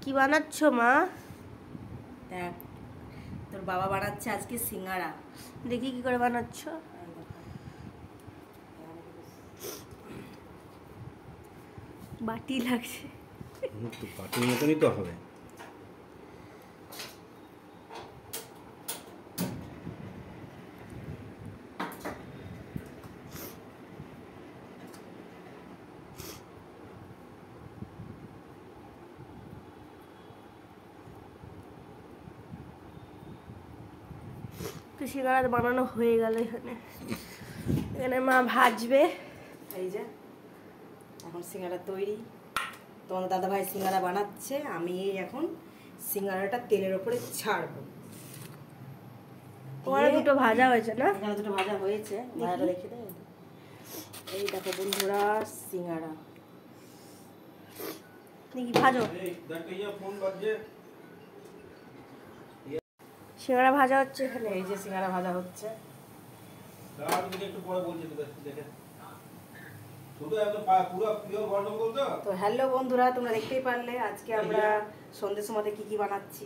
কি বানাচ্ছো মা? দেখ তোর বাবা বানাচ্ছে আজকে সিঙ্গারা। দেখি কি করে বানাচ্ছো। বাটি লাগছে। তো বাটির মতনই তো হবে। তো সিঙ্গারা বানানো হয়ে গেল। এখানে মা ভাজবে। এই যে এখন সিঙ্গারা তৈরি। তোমার দাদাভাই সিঙ্গারা বানাচ্ছে, আমি এখন সিঙ্গারাটা তেলের ওপরে ছাড়বো। ওখানে দুটো ভাজা হয়েছে না? এখানে দুটো ভাজা হয়েছে, ভাজাটা রেখে দে। এই দেখো বন্ধুরা সিঙ্গারা। দেখি ভাজো। সিঙ্গারা ভাজা হচ্ছে এখানে। এই যে সিঙ্গারা ভাজা হচ্ছে। তো হ্যালো বন্ধুরা, তোমরা দেখতেই পারলে আজকে আমরা সন্ধ্যের সময় কি কি বানাচ্ছি।